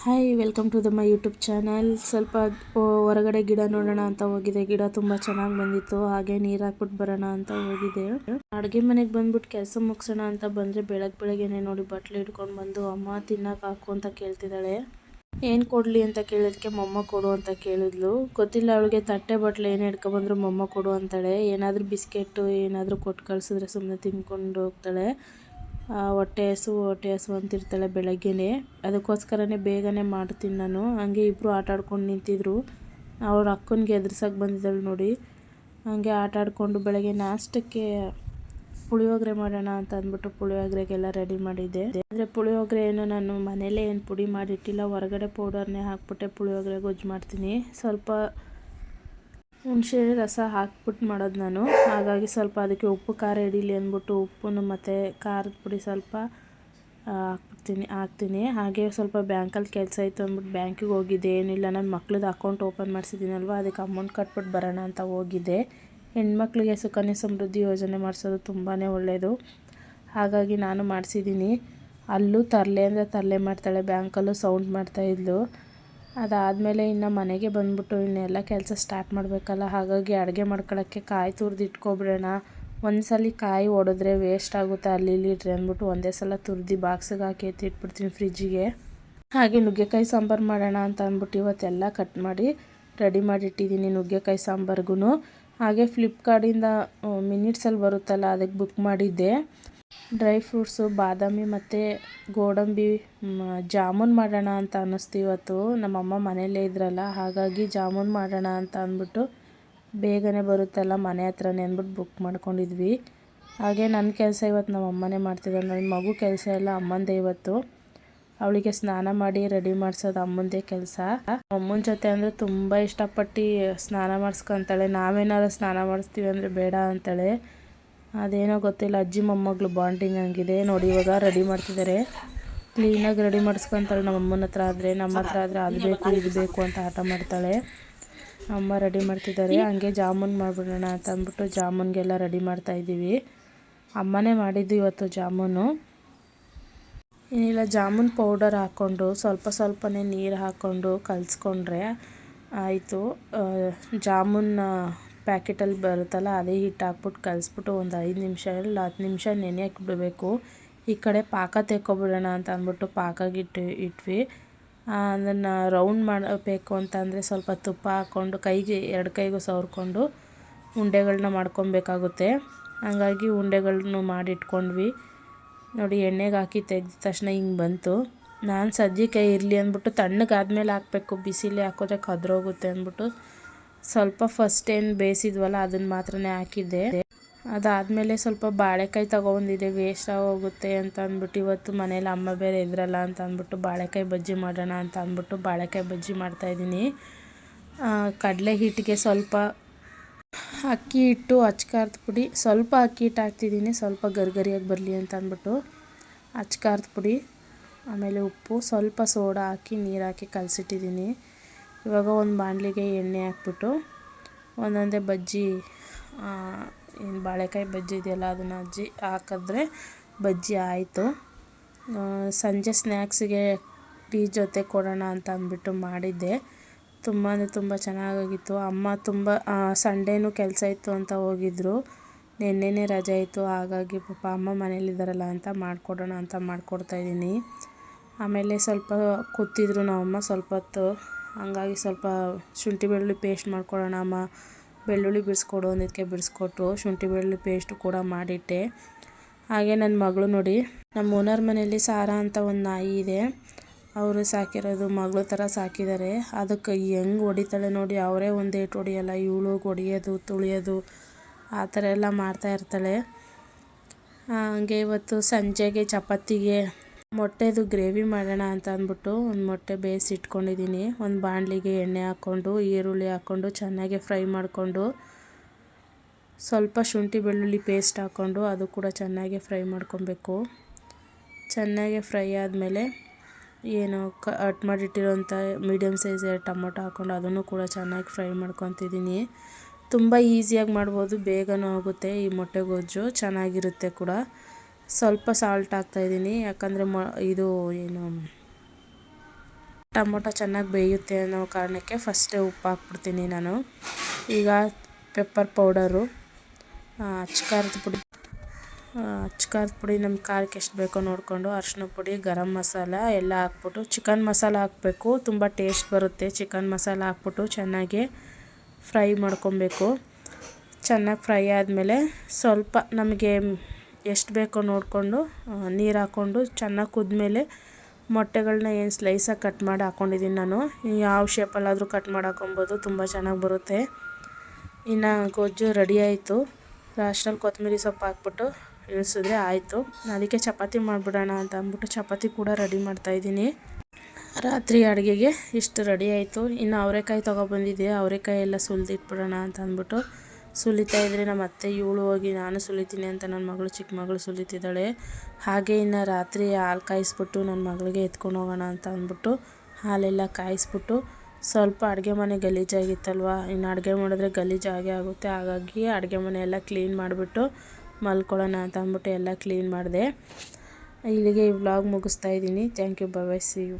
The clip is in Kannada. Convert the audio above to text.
Hi welcome to my YouTube channel. ಸ್ವಲ್ಪ ಹೊರಗಡೆ ಗಿಡ ನೋಡೋಣ ಅಂತ ಹೋಗಿದೆ. ಗಿಡ ತುಂಬ ಚೆನ್ನಾಗಿ ಬಂದಿತ್ತು, ಹಾಗೆ ನೀರು ಹಾಕ್ಬಿಟ್ಟು ಬರೋಣ ಅಂತ ಹೋಗಿದೆ. ಅಡುಗೆ ಮನೆಗೆ ಬಂದ್ಬಿಟ್ಟು ಕೆಲಸ ಮುಗಿಸೋಣ ಅಂತ ಬಂದರೆ ಬೆಳಗ್ಗೆನೆ ನೋಡಿ ಬಟ್ಲು ಹಿಡ್ಕೊಂಡು ಬಂದು ಅಮ್ಮ ತಿನ್ನಕ್ಕೆ ಹಾಕು ಅಂತ ಕೇಳ್ತಿದ್ದಾಳೆ. ಏನು ಕೊಡಲಿ ಅಂತ ಕೇಳಿದಕ್ಕೆ ಮೊಮ್ಮ ಕೊಡು ಅಂತ ಕೇಳಿದ್ಲು. ಗೊತ್ತಿಲ್ಲ ಅವಳಿಗೆ, ತಟ್ಟೆ ಬಟ್ಲು ಏನು ಹಿಡ್ಕೊಬಂದ್ರು ಮೊಮ್ಮ ಕೊಡು ಅಂತಾಳೆ. ಏನಾದರೂ ಬಿಸ್ಕೆಟು ಏನಾದರೂ ಕೊಟ್ಟು ಕಳಿಸಿದ್ರೆ ಸುಮ್ಮನೆ ತಿನ್ಕೊಂಡು ಹೋಗ್ತಾಳೆ. ಹೊಟ್ಟೆ ಹಸು ಅಂತಿರ್ತಾಳೆ ಬೆಳಗ್ಗೆನೇ. ಅದಕ್ಕೋಸ್ಕರನೇ ಬೇಗನೆ ಮಾಡ್ತೀನಿ ನಾನು. ಹಂಗೆ ಇಬ್ಬರು ಆಟ ಆಡ್ಕೊಂಡು ನಿಂತಿದ್ರು. ಅವ್ರ ಅಕ್ಕನಿಗೆ ಎದುರ್ಸಕ್ಕೆ ಬಂದಿದ್ದಾಳೆ ನೋಡಿ. ಹಂಗೆ ಆಟ ಆಡಿಕೊಂಡು ಬೆಳಗ್ಗೆ ನಾಷ್ಟಕ್ಕೆ ಪುಳಿಯೋಗರೆ ಮಾಡೋಣ ಅಂತ ಅಂದ್ಬಿಟ್ಟು ಪುಳಿಯೋಗರೆಗೆಲ್ಲ ರೆಡಿ ಮಾಡಿದ್ದೆ. ಅಂದರೆ ಪುಳಿಯೋಗರೆ ಏನು ನಾನು ಮನೇಲೇ ಏನು ಪುಡಿ ಮಾಡಿಟ್ಟಿಲ್ಲ, ಹೊರಗಡೆ ಪೌಡರ್ನೇ ಹಾಕ್ಬಿಟ್ಟೆ ಪುಳಿಯೋಗರೆ ಗೊಜ್ಜು ಮಾಡ್ತೀನಿ. ಸ್ವಲ್ಪ ಹುಣಸೆ ರಸ ಹಾಕ್ಬಿಟ್ಟು ಮಾಡೋದು ನಾನು. ಹಾಗಾಗಿ ಸ್ವಲ್ಪ ಅದಕ್ಕೆ ಉಪ್ಪು ಖಾರ ಹಿಡೀಲಿ ಅಂದ್ಬಿಟ್ಟು ಉಪ್ಪನ್ನು ಮತ್ತು ಖಾರದ ಪುಡಿ ಸ್ವಲ್ಪ ಹಾಕ್ತೀನಿ. ಹಾಗೆ ಸ್ವಲ್ಪ ಬ್ಯಾಂಕಲ್ಲಿ ಕೆಲಸ ಇತ್ತು ಅಂದ್ಬಿಟ್ಟು ಬ್ಯಾಂಕಿಗೆ ಹೋಗಿದ್ದೆ. ಏನಿಲ್ಲ, ನನ್ನ ಮಕ್ಳದ್ದು ಅಕೌಂಟ್ ಓಪನ್ ಮಾಡಿಸಿದ್ದೀನಲ್ವ, ಅದಕ್ಕೆ ಅಮೌಂಟ್ ಕಟ್ಬಿಟ್ಟು ಬರೋಣ ಅಂತ ಹೋಗಿದ್ದೆ. ಹೆಣ್ಮಕ್ಳಿಗೆ ಸುಕನ್ಯಾ ಸಮೃದ್ಧಿ ಯೋಜನೆ ಮಾಡಿಸೋದು ತುಂಬಾ ಒಳ್ಳೆಯದು. ಹಾಗಾಗಿ ನಾನು ಮಾಡಿಸಿದ್ದೀನಿ. ಅಲ್ಲೂ ತರಲೆ ಅಂದರೆ ತರಲೆ ಮಾಡ್ತಾಳೆ, ಬ್ಯಾಂಕಲ್ಲೂ ಸೌಂಡ್ ಮಾಡ್ತಾಯಿದ್ಲು. ಅದಾದಮೇಲೆ ಇನ್ನು ಮನೆಗೆ ಬಂದ್ಬಿಟ್ಟು ಇನ್ನೆಲ್ಲ ಕೆಲಸ ಸ್ಟಾರ್ಟ್ ಮಾಡಬೇಕಲ್ಲ. ಹಾಗಾಗಿ ಅಡುಗೆ ಮಾಡ್ಕೊಳ್ಳೋಕ್ಕೆ ಕಾಯಿ ತುರಿದು ಇಟ್ಕೊಬಿಡೋಣ. ಒಂದು ಸಲ ಕಾಯಿ ಒಡೆದ್ರೆ ವೇಸ್ಟ್ ಆಗುತ್ತೆ, ಅಲ್ಲಿ ಇಲ್ಲಿ ಇಟ್ರೆ ಅಂದ್ಬಿಟ್ಟು ಒಂದೇ ಸಲ ತುರಿದು ಬಾಕ್ಸಿಗೆ ಹಾಕಿ ಎತ್ತಿಟ್ಬಿಡ್ತೀನಿ ಫ್ರಿಜ್ಜಿಗೆ. ಹಾಗೆ ನುಗ್ಗೆಕಾಯಿ ಸಾಂಬಾರು ಮಾಡೋಣ ಅಂತ ಅಂದ್ಬಿಟ್ಟು ಇವತ್ತೆಲ್ಲ ಕಟ್ ಮಾಡಿ ರೆಡಿ ಮಾಡಿಟ್ಟಿದ್ದೀನಿ ನುಗ್ಗೆಕಾಯಿ ಸಾಂಬಾರಿಗೂ. ಹಾಗೆ ಫ್ಲಿಪ್ಕಾರ್ಟಿಂದ ಮಿನಿಟ್ಸಲ್ಲಿ ಬರುತ್ತಲ್ಲ, ಅದಕ್ಕೆ ಬುಕ್ ಮಾಡಿದ್ದೆ. ಡ್ರೈ ಫ್ರೂಟ್ಸು ಬಾದಾಮಿ ಮತ್ತು ಗೋಡಂಬಿ ಜಾಮೂನ್ ಮಾಡೋಣ ಅಂತ ಅನ್ನಿಸ್ತು ಇವತ್ತು. ನಮ್ಮಮ್ಮ ಮನೆಯಲ್ಲೇ ಇದ್ರಲ್ಲ, ಹಾಗಾಗಿ ಜಾಮೂನ್ ಮಾಡೋಣ ಅಂತ ಅಂದ್ಬಿಟ್ಟು ಬೇಗನೆ ಬರುತ್ತಲ್ಲ ಮನೆ ಹತ್ರನೇ ಅಂದ್ಬಿಟ್ಟು ಬುಕ್ ಮಾಡ್ಕೊಂಡಿದ್ವಿ. ಹಾಗೆ ನನ್ನ ಕೆಲಸ ಇವತ್ತು ನಮ್ಮ ಅಮ್ಮನೇ ಮಾಡ್ತಿದ್ದಾರೆ. ನನ್ನ ಮಗು ಕೆಲಸ ಎಲ್ಲ ಅಮ್ಮಂದೇ ಇವತ್ತು. ಅವಳಿಗೆ ಸ್ನಾನ ಮಾಡಿ ರೆಡಿ ಮಾಡಿಸೋದು ಅಮ್ಮಂದೇ ಕೆಲಸ. ಅಮ್ಮನ ಜೊತೆ ಅಂದರೆ ತುಂಬ ಇಷ್ಟಪಟ್ಟು ಸ್ನಾನ ಮಾಡಿಸ್ಕೊತಾಳೆ. ನಾವೇನಾದ್ರು ಸ್ನಾನ ಮಾಡಿಸ್ತೀವಿ ಅಂದರೆ ಬೇಡ ಅಂತಾಳೆ. ಅದೇನೋ ಗೊತ್ತಿಲ್ಲ, ಅಜ್ಜಿ ಮೊಮ್ಮಗಳು ಬಾಂಡಿಂಗ್ ಹಂಗಿದೆ ನೋಡಿ. ಇವಾಗ ರೆಡಿ ಮಾಡ್ತಿದ್ದಾರೆ, ಕ್ಲೀನಾಗಿ ರೆಡಿ ಮಾಡಿಸ್ಕೊತಾಳೆ. ನಮ್ಮ ಅಮ್ಮನ ಹತ್ರ ಆದರೆ, ನಮ್ಮ ಹತ್ರ ಆದರೆ ಅದು ಬೇಕು ಇದು ಬೇಕು ಅಂತ ಆಟ ಮಾಡ್ತಾಳೆ. ಅಮ್ಮ ರೆಡಿ ಮಾಡ್ತಿದ್ದಾರೆ. ಹಂಗೆ ಜಾಮೂನ್ ಮಾಡಿಬಿಡೋಣ ಅಂತ ಅಂದ್ಬಿಟ್ಟು ಜಾಮೂನ್ಗೆಲ್ಲ ರೆಡಿ ಮಾಡ್ತಾಯಿದ್ದೀವಿ. ಅಮ್ಮನೇ ಮಾಡಿದ್ದು ಇವತ್ತು ಜಾಮೂನು. ಏನಿಲ್ಲ, ಜಾಮೂನ್ ಪೌಡರ್ ಹಾಕ್ಕೊಂಡು ಸ್ವಲ್ಪನೇ ನೀರು ಹಾಕ್ಕೊಂಡು ಕಲಿಸ್ಕೊಂಡ್ರೆ ಆಯಿತು. ಜಾಮೂನ್ ಪ್ಯಾಕೆಟಲ್ಲಿ ಬರುತ್ತಲ್ಲ, ಅದೇ ಹಿಟ್ಟು ಹಾಕ್ಬಿಟ್ಟು ಕಲಿಸ್ಬಿಟ್ಟು ಒಂದು 5 ನಿಮಿಷ ಇಲ್ಲ 10 ನಿಮಿಷ ನೆನೆಯಕ್ಕೆ ಬಿಡಬೇಕು. ಈ ಕಡೆ ಪಾಕ ತೆಕ್ಕೊಬಿಡೋಣ ಅಂತ ಅಂದ್ಬಿಟ್ಟು ಪಾಕಗಿಟ್ಟು ಇಟ್ವಿ. ಅದನ್ನು ರೌಂಡ್ ಮಾಡಬೇಕು ಅಂತಂದರೆ ಸ್ವಲ್ಪ ತುಪ್ಪ ಹಾಕ್ಕೊಂಡು ಕೈಗೆ 2 ಕೈಗೂ ಸವರ್ಕೊಂಡು ಉಂಡೆಗಳನ್ನ ಮಾಡ್ಕೊಬೇಕಾಗುತ್ತೆ. ಹಾಗಾಗಿ ಉಂಡೆಗಳನ್ನೂ ಮಾಡಿಟ್ಕೊಂಡ್ವಿ ನೋಡಿ. ಎಣ್ಣೆಗೆ ಹಾಕಿ ತೆಗೆದ ತಕ್ಷಣ ಹಿಂಗೆ ಬಂತು. ನಾನು ಸಜ್ಜಿಕಾಯಿ ಇರಲಿ ಅಂದ್ಬಿಟ್ಟು ತಣ್ಣಗಾದ್ಮೇಲೆ ಹಾಕಬೇಕು, ಬಿಸಿಲೇ ಹಾಕಿದ್ರೆ ಕದ್ರೋಗುತ್ತೆ ಅಂದ್ಬಿಟ್ಟು ಸ್ವಲ್ಪ ಫಸ್ಟ್ ಏನು ಬೇಯಿಸಿದ್ವಲ್ಲ ಅದನ್ನು ಮಾತ್ರನೇ ಹಾಕಿದ್ದೆ. ಅದಾದಮೇಲೆ ಸ್ವಲ್ಪ ಬಾಳೆಕಾಯಿ ತೊಗೊಬಂದಿದ್ದೆ, ವೇಸ್ಟ್ ಆಗೋಗುತ್ತೆ ಅಂತ ಅಂದ್ಬಿಟ್ಟು ಇವತ್ತು ಮನೇಲಿ ಅಮ್ಮ ಬೇರೆ ಇದ್ರಲ್ಲ ಅಂತ ಅಂದ್ಬಿಟ್ಟು ಬಾಳೆಕಾಯಿ ಬಜ್ಜಿ ಮಾಡೋಣ ಅಂತ ಅಂದ್ಬಿಟ್ಟು ಬಾಳೆಕಾಯಿ ಬಜ್ಜಿ ಮಾಡ್ತಾಯಿದ್ದೀನಿ. ಕಡಲೆ ಹಿಟ್ಟಿಗೆ ಸ್ವಲ್ಪ ಅಕ್ಕಿ ಹಿಟ್ಟು, ಅಚ್ಕಾರದ ಪುಡಿ, ಸ್ವಲ್ಪ ಅಕ್ಕಿ ಹಿಟ್ಟು ಹಾಕ್ತಿದ್ದೀನಿ, ಸ್ವಲ್ಪ ಗರಿಗರಿಯಾಗಿ ಬರಲಿ ಅಂತ ಅಂದ್ಬಿಟ್ಟು ಅಚ್ಕಾರದ ಪುಡಿ, ಆಮೇಲೆ ಉಪ್ಪು, ಸ್ವಲ್ಪ ಸೋಡಾ ಹಾಕಿ ನೀರು ಹಾಕಿ ಕಲಸಿಟ್ಟಿದ್ದೀನಿ. ಇವಾಗ ಒಂದು ಬಾಣಲಿಗೆ ಎಣ್ಣೆ ಹಾಕ್ಬಿಟ್ಟು ಒಂದೊಂದೇ ಬಜ್ಜಿ, ಏನು ಬಾಳೆಕಾಯಿ ಬಜ್ಜಿ ಇದೆಯಲ್ಲ ಅದನ್ನು ಹಾಕಿದ್ರೆ ಬಜ್ಜಿ ಆಯಿತು. ಸಂಜೆ ಸ್ನ್ಯಾಕ್ಸಿಗೆ ಟೀ ಜೊತೆ ಕೊಡೋಣ ಅಂತ ಅಂದ್ಬಿಟ್ಟು ಮಾಡಿದ್ದೆ. ತುಂಬ ಅಂದರೆ ತುಂಬ ಚೆನ್ನಾಗಾಗಿತ್ತು. ಅಮ್ಮ ತುಂಬ ಸಂಡೇನೂ ಕೆಲಸ ಇತ್ತು ಅಂತ ಹೋಗಿದ್ರು, ನಿನ್ನೆನೇ ರಜೆ ಇತ್ತು. ಹಾಗಾಗಿ ಪಾಪ ಅಮ್ಮ ಮನೇಲಿದ್ದಾರಲ್ಲ ಅಂತ ಮಾಡಿಕೊಡೋಣ ಅಂತ ಮಾಡಿಕೊಡ್ತಾಯಿದ್ದೀನಿ. ಆಮೇಲೆ ಸ್ವಲ್ಪ ಕೂತಿದ್ರು ನಮ್ಮಮ್ಮ ಸ್ವಲ್ಪ ಹೊತ್ತು, ಹಂಗಾಗಿ ಸ್ವಲ್ಪ ಶುಂಠಿ ಬೆಳ್ಳುಳ್ಳಿ ಪೇಸ್ಟ್ ಮಾಡ್ಕೊಡೋಣ ಅಮ್ಮ, ಬೆಳ್ಳುಳ್ಳಿ ಬಿಡಿಸ್ಕೊಡು ಅಂದಿದ್ದಕ್ಕೆ ಬಿಡಿಸ್ಕೊಟ್ರು. ಶುಂಠಿ ಬೆಳ್ಳುಳ್ಳಿ ಪೇಸ್ಟು ಕೂಡ ಮಾಡಿಟ್ಟೆ. ಹಾಗೆ ನನ್ನ ಮಗಳು ನೋಡಿ, ನಮ್ಮ ಓನರ್ ಮನೆಯಲ್ಲಿ ಸಾರಾ ಅಂತ ಒಂದು ನಾಯಿ ಇದೆ, ಅವರು ಸಾಕಿರೋದು, ಮಗಳು ಥರ ಸಾಕಿದ್ದಾರೆ. ಅದಕ್ಕೆ ಹೆಂಗೆ ಹೊಡಿತಾಳೆ ನೋಡಿ. ಅವರೇ ಒಂದು ಏಟು ಹೊಡಿಯಲ್ಲ, ಇವಳು ಹೊಡಿಯೋದು ತುಳಿಯೋದು ಆ ಥರ ಎಲ್ಲ ಮಾಡ್ತಾಯಿರ್ತಾಳೆ. ಹಾಗೆ ಇವತ್ತು ಸಂಜೆಗೆ ಚಪಾತಿಗೆ ಮೊಟ್ಟೆದು ಗ್ರೇವಿ ಮಾಡೋಣ ಅಂತ ಅಂದ್ಬಿಟ್ಟು ಒಂದು ಮೊಟ್ಟೆ ಬೇಯಿಸಿ ಇಟ್ಕೊಂಡಿದ್ದೀನಿ. ಒಂದು ಬಾಣಲಿಗೆ ಎಣ್ಣೆ ಹಾಕ್ಕೊಂಡು ಈರುಳ್ಳಿ ಹಾಕ್ಕೊಂಡು ಚೆನ್ನಾಗಿ ಫ್ರೈ ಮಾಡಿಕೊಂಡು ಸ್ವಲ್ಪ ಶುಂಠಿ ಬೆಳ್ಳುಳ್ಳಿ ಪೇಸ್ಟ್ ಹಾಕ್ಕೊಂಡು ಅದು ಕೂಡ ಚೆನ್ನಾಗಿ ಫ್ರೈ ಮಾಡ್ಕೊಬೇಕು. ಚೆನ್ನಾಗಿ ಫ್ರೈ ಆದಮೇಲೆ ಏನು ಕಟ್ ಮಾಡಿಟ್ಟಿರೋಂಥ ಮೀಡಿಯಮ್ ಸೈಜ್ ಟೊಮೊಟೊ ಹಾಕ್ಕೊಂಡು ಅದನ್ನು ಕೂಡ ಚೆನ್ನಾಗಿ ಫ್ರೈ ಮಾಡ್ಕೊತಿದ್ದೀನಿ. ತುಂಬ ಈಸಿಯಾಗಿ ಮಾಡ್ಬೋದು, ಬೇಗನೂ ಆಗುತ್ತೆ. ಈ ಮೊಟ್ಟೆ ಗೊಜ್ಜು ಚೆನ್ನಾಗಿರುತ್ತೆ ಕೂಡ. ಸ್ವಲ್ಪ ಸಾಲ್ಟ್ ಹಾಕ್ತಾಯಿದ್ದೀನಿ, ಯಾಕಂದರೆ ಇದು ಏನು ಟೊಮೊಟೊ ಚೆನ್ನಾಗಿ ಬೇಯುತ್ತೆ ಅನ್ನೋ ಕಾರಣಕ್ಕೆ ಫಸ್ಟೇ ಉಪ್ಪು ಹಾಕ್ಬಿಡ್ತೀನಿ ನಾನು. ಈಗ ಪೆಪ್ಪರ್ ಪೌಡರು, ಅಚ್ಚ ಖಾರದ ಪುಡಿ ನಮ್ಮ ಖಾರಕ್ಕೆ ಎಷ್ಟು ಬೇಕೋ ನೋಡಿಕೊಂಡು, ಅರಿಶಿನ ಪುಡಿ, ಗರಂ ಮಸಾಲ ಎಲ್ಲ ಹಾಕ್ಬಿಟ್ಟು, ಚಿಕನ್ ಮಸಾಲ ಹಾಕಬೇಕು, ತುಂಬ ಟೇಸ್ಟ್ ಬರುತ್ತೆ. ಚಿಕನ್ ಮಸಾಲ ಹಾಕ್ಬಿಟ್ಟು ಚೆನ್ನಾಗಿ ಫ್ರೈ ಮಾಡ್ಕೊಬೇಕು. ಚೆನ್ನಾಗಿ ಫ್ರೈ ಆದಮೇಲೆ ಸ್ವಲ್ಪ ನಮಗೆ ಎಷ್ಟು ಬೇಕೋ ನೋಡಿಕೊಂಡು ನೀರು ಹಾಕ್ಕೊಂಡು ಚೆನ್ನಾಗಿ ಕುದ್ಮೇಲೆ ಮೊಟ್ಟೆಗಳನ್ನ ಏನು ಸ್ಲೈಸಾಗಿ ಕಟ್ ಮಾಡಿ ಹಾಕ್ಕೊಂಡಿದ್ದೀನಿ ನಾನು. ಯಾವ ಶೇಪಲ್ಲಾದರೂ ಕಟ್ ಮಾಡಿ ಹಾಕೊಬೋದು, ತುಂಬ ಚೆನ್ನಾಗಿ ಬರುತ್ತೆ. ಇನ್ನು ಗೊಜ್ಜು ರೆಡಿ ಆಯಿತು. ಲಾಸ್ಟಲ್ಲಿ ಕೊತ್ತಂಬರಿ ಸೊಪ್ಪು ಹಾಕ್ಬಿಟ್ಟು ಇಳಿಸಿದ್ರೆ ಆಯಿತು. ಅದಕ್ಕೆ ಚಪಾತಿ ಮಾಡಿಬಿಡೋಣ ಅಂತ ಅಂದ್ಬಿಟ್ಟು ಚಪಾತಿ ಕೂಡ ರೆಡಿ ಮಾಡ್ತಾಯಿದ್ದೀನಿ. ರಾತ್ರಿ ಅಡುಗೆಗೆ ಇಷ್ಟು ರೆಡಿ ಆಯಿತು. ಇನ್ನು ಅವರೆಕಾಯಿ ತೊಗೊಬಂದಿದ್ದೆ, ಅವರೆಕಾಯಿ ಎಲ್ಲ ಸುಲಿದಿಟ್ಬಿಡೋಣ ಅಂತ ಅಂದ್ಬಿಟ್ಟು ಸುಲಿತಾ ಇದ್ರೆ ನಮ್ಮ ಅತ್ತೆ ಇವಳು ಹೋಗಿ ನಾನು ಸುಲಿತೀನಿ ಅಂತ ನನ್ನ ಮಗಳು, ಚಿಕ್ಕ ಮಗಳು ಸುಲಿತಿದ್ದಾಳೆ. ಹಾಗೆ ಇನ್ನು ರಾತ್ರಿ ಹಾಲು ಕಾಯಿಸ್ಬಿಟ್ಟು ನನ್ನ ಮಗಳಿಗೆ ಎತ್ಕೊಂಡು ಹೋಗೋಣ ಅಂತ ಅಂದ್ಬಿಟ್ಟು ಹಾಲೆಲ್ಲ ಕಾಯಿಸ್ಬಿಟ್ಟು, ಸ್ವಲ್ಪ ಅಡುಗೆ ಮನೆ ಗಲೀಜಾಗಿತ್ತಲ್ವ, ಇನ್ನು ಅಡುಗೆ ಮಾಡಿದ್ರೆ ಗಲೀಜಾಗೇ ಆಗುತ್ತೆ. ಹಾಗಾಗಿ ಅಡುಗೆ ಮನೆ ಎಲ್ಲ ಕ್ಲೀನ್ ಮಾಡಿಬಿಟ್ಟು ಮಲ್ಕೊಳ್ಳೋಣ ಅಂತ ಅಂದ್ಬಿಟ್ಟು ಎಲ್ಲ ಕ್ಲೀನ್ ಮಾಡಿದೆ. ಇಲ್ಲಿಗೆ ಈ ವ್ಲಾಗ್ ಮುಗಿಸ್ತಾ ಇದ್ದೀನಿ. Thank you, bye bye, see you.